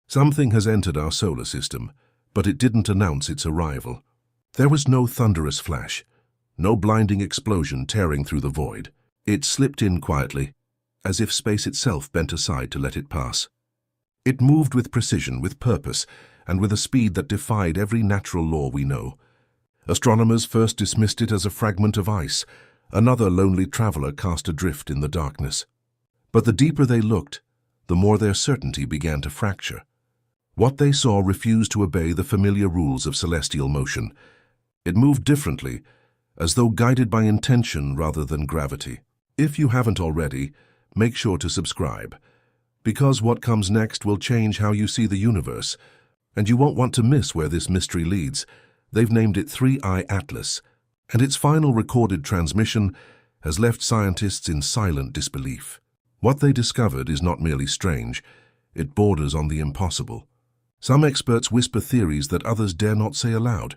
Something has entered our solar system, but it didn't announce its arrival. There was no thunderous flash, no blinding explosion tearing through the void. It slipped in quietly, as if space itself bent aside to let it pass. It moved with precision, with purpose, and with a speed that defied every natural law we know. Astronomers first dismissed it as a fragment of ice, another lonely traveler cast adrift in the darkness. But the deeper they looked, the more their certainty began to fracture. What they saw refused to obey the familiar rules of celestial motion. It moved differently, as though guided by intention rather than gravity. If you haven't already, make sure to subscribe, because what comes next will change how you see the universe, and you won't want to miss where this mystery leads. They've named it 3I Atlas, and its final recorded transmission has left scientists in silent disbelief. What they discovered is not merely strange, it borders on the impossible. Some experts whisper theories that others dare not say aloud.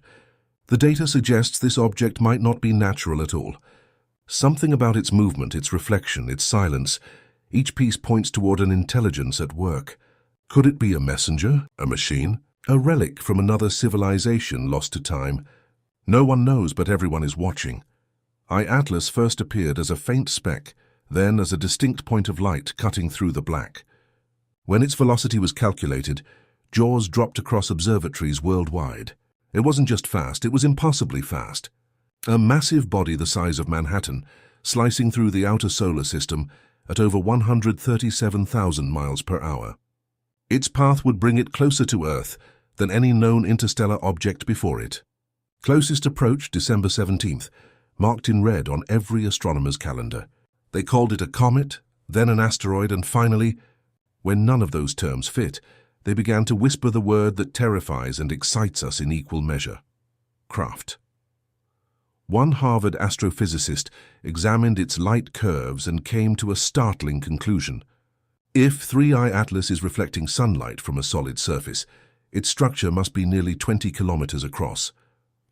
The data suggests this object might not be natural at all. Something about its movement, its reflection, its silence, each piece points toward an intelligence at work. Could it be a messenger, a machine, a relic from another civilization lost to time? No one knows, but everyone is watching. I Atlas first appeared as a faint speck, then as a distinct point of light cutting through the black. When its velocity was calculated, jaws dropped across observatories worldwide. It wasn't just fast, it was impossibly fast. A massive body the size of Manhattan, slicing through the outer solar system at over 137,000 miles per hour. Its path would bring it closer to Earth than any known interstellar object before it. Closest approach, December 17th, marked in red on every astronomer's calendar. They called it a comet, then an asteroid, and finally, when none of those terms fit, they began to whisper the word that terrifies and excites us in equal measure: craft. One Harvard astrophysicist examined its light curves and came to a startling conclusion. If 3I Atlas is reflecting sunlight from a solid surface, its structure must be nearly 20 kilometers across,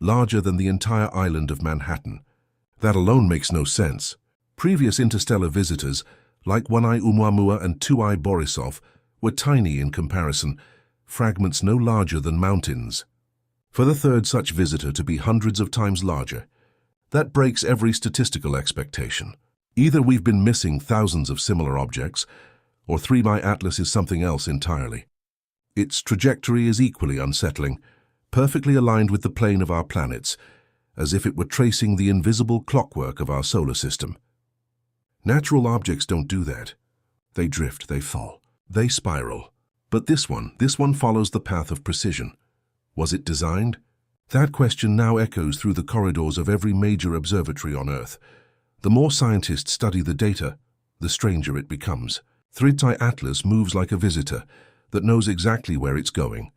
larger than the entire island of Manhattan. That alone makes no sense. Previous interstellar visitors, like 1I Oumuamua and 2I Borisov, were tiny in comparison, fragments no larger than mountains. For the third such visitor to be hundreds of times larger, that breaks every statistical expectation. Either we've been missing thousands of similar objects, or 3I Atlas is something else entirely. Its trajectory is equally unsettling, perfectly aligned with the plane of our planets, as if it were tracing the invisible clockwork of our solar system. Natural objects don't do that. They drift, they fall, they spiral. But this one follows the path of precision. Was it designed? That question now echoes through the corridors of every major observatory on Earth. The more scientists study the data, the stranger it becomes. 3I Atlas moves like a visitor that knows exactly where it's going.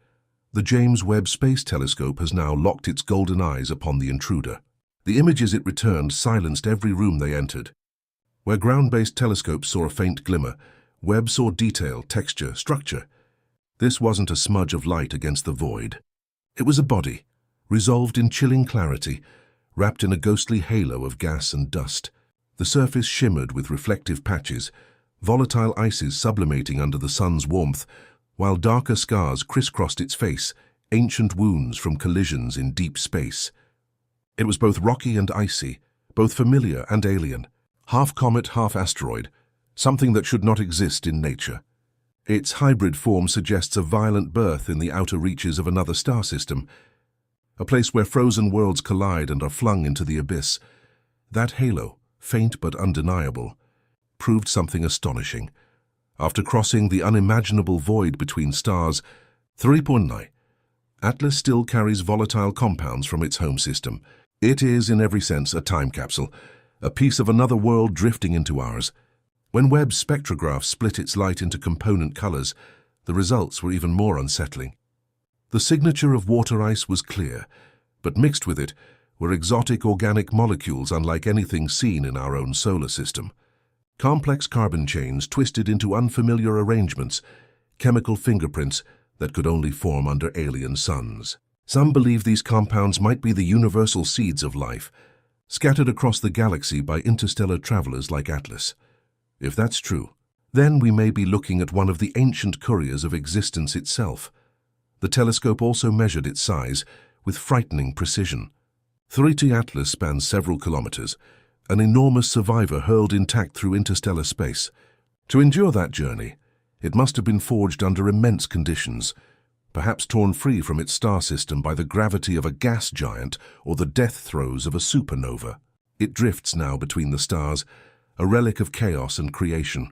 The James Webb Space Telescope has now locked its golden eyes upon the intruder. The images it returned silenced every room they entered. Where ground-based telescopes saw a faint glimmer, Webb saw detail, texture, structure. This wasn't a smudge of light against the void. It was a body, resolved in chilling clarity, wrapped in a ghostly halo of gas and dust. The surface shimmered with reflective patches, volatile ices sublimating under the sun's warmth, while darker scars crisscrossed its face, ancient wounds from collisions in deep space. It was both rocky and icy, both familiar and alien, half comet, half asteroid, something that should not exist in nature. Its hybrid form suggests a violent birth in the outer reaches of another star system, a place where frozen worlds collide and are flung into the abyss. That halo, faint but undeniable, proved something astonishing. After crossing the unimaginable void between stars, 3I Atlas still carries volatile compounds from its home system. It is, in every sense, a time capsule, a piece of another world drifting into ours. When Webb's spectrograph split its light into component colors, the results were even more unsettling. The signature of water ice was clear, but mixed with it were exotic organic molecules unlike anything seen in our own solar system. Complex carbon chains twisted into unfamiliar arrangements, chemical fingerprints that could only form under alien suns. Some believe these compounds might be the universal seeds of life, scattered across the galaxy by interstellar travelers like Atlas. If that's true, then we may be looking at one of the ancient couriers of existence itself. The telescope also measured its size with frightening precision. 3T Atlas spans several kilometers, an enormous survivor hurled intact through interstellar space. To endure that journey, it must have been forged under immense conditions, perhaps torn free from its star system by the gravity of a gas giant or the death throes of a supernova. It drifts now between the stars, a relic of chaos and creation.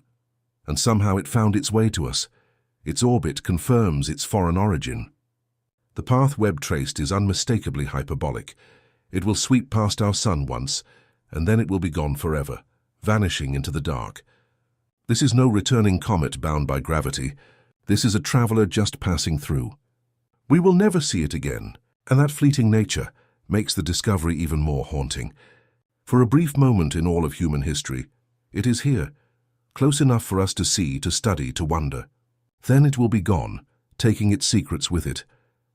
And somehow it found its way to us. Its orbit confirms its foreign origin. The path Webb traced is unmistakably hyperbolic. It will sweep past our sun once, and then it will be gone forever, vanishing into the dark. This is no returning comet bound by gravity. This is a traveler just passing through. We will never see it again, and that fleeting nature makes the discovery even more haunting. For a brief moment in all of human history, it is here, close enough for us to see, to study, to wonder. Then it will be gone, taking its secrets with it.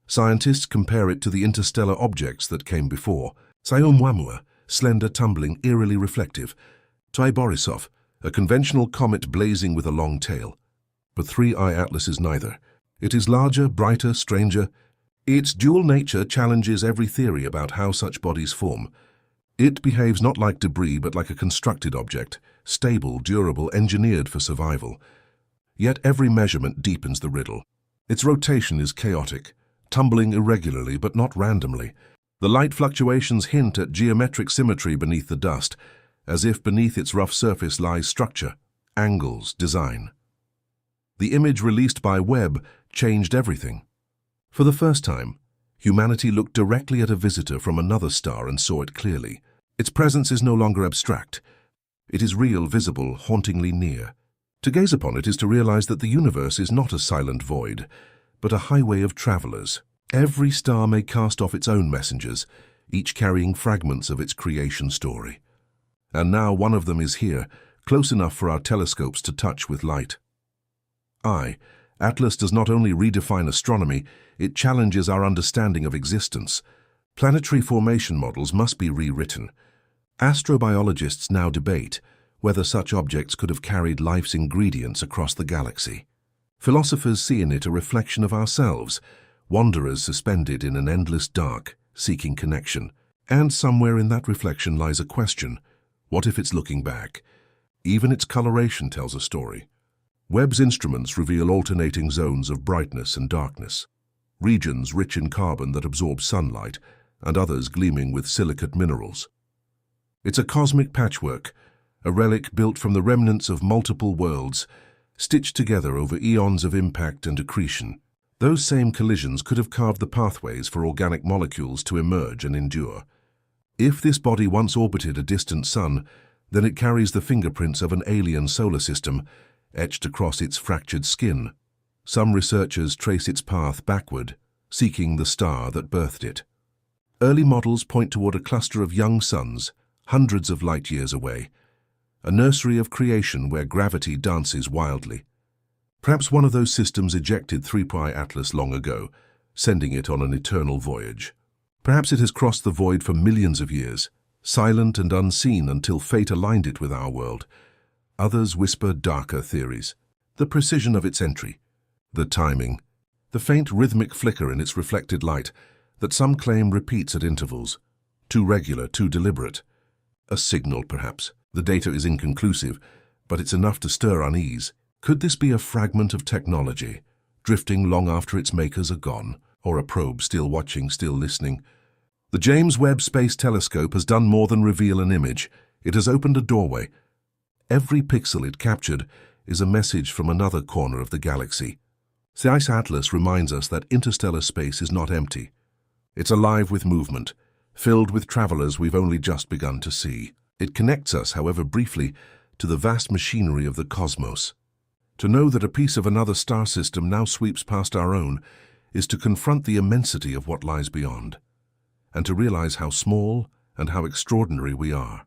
Scientists compare it to the interstellar objects that came before. Oumuamua, slender, tumbling, eerily reflective. Tai Borisov, a conventional comet blazing with a long tail. But 3I Atlas is neither. It is larger, brighter, stranger. Its dual nature challenges every theory about how such bodies form. It behaves not like debris but like a constructed object, stable, durable, engineered for survival. Yet every measurement deepens the riddle. Its rotation is chaotic, tumbling irregularly but not randomly. The light fluctuations hint at geometric symmetry beneath the dust, as if beneath its rough surface lies structure, angles, design. The image released by Webb changed everything. For the first time, humanity looked directly at a visitor from another star and saw it clearly. Its presence is no longer abstract. It is real, visible, hauntingly near. To gaze upon it is to realize that the universe is not a silent void, but a highway of travelers. Every star may cast off its own messengers, each carrying fragments of its creation story. And now one of them is here, close enough for our telescopes to touch with light. Atlas does not only redefine astronomy, it challenges our understanding of existence. Planetary formation models must be rewritten. Astrobiologists now debate whether such objects could have carried life's ingredients across the galaxy. Philosophers see in it a reflection of ourselves, wanderers suspended in an endless dark, seeking connection. And somewhere in that reflection lies a question: what if it's looking back? Even its coloration tells a story. Webb's instruments reveal alternating zones of brightness and darkness, regions rich in carbon that absorb sunlight, and others gleaming with silicate minerals. It's a cosmic patchwork, a relic built from the remnants of multiple worlds, stitched together over eons of impact and accretion. Those same collisions could have carved the pathways for organic molecules to emerge and endure. If this body once orbited a distant sun, then it carries the fingerprints of an alien solar system, etched across its fractured skin. Some researchers trace its path backward, seeking the star that birthed it. Early models point toward a cluster of young suns, hundreds of light years away, a nursery of creation where gravity dances wildly. Perhaps one of those systems ejected 3I Atlas long ago, sending it on an eternal voyage. Perhaps it has crossed the void for millions of years, silent and unseen until fate aligned it with our world. Others whisper darker theories: the precision of its entry, the timing, the faint rhythmic flicker in its reflected light that some claim repeats at intervals, too regular, too deliberate. A signal, perhaps. The data is inconclusive, but it's enough to stir unease. Could this be a fragment of technology, drifting long after its makers are gone, or a probe still watching, still listening? The James Webb Space Telescope has done more than reveal an image. It has opened a doorway. Every pixel it captured is a message from another corner of the galaxy. 3I Atlas reminds us that interstellar space is not empty. It's alive with movement, filled with travelers we've only just begun to see. It connects us, however briefly, to the vast machinery of the cosmos. To know that a piece of another star system now sweeps past our own is to confront the immensity of what lies beyond, and to realize how small and how extraordinary we are.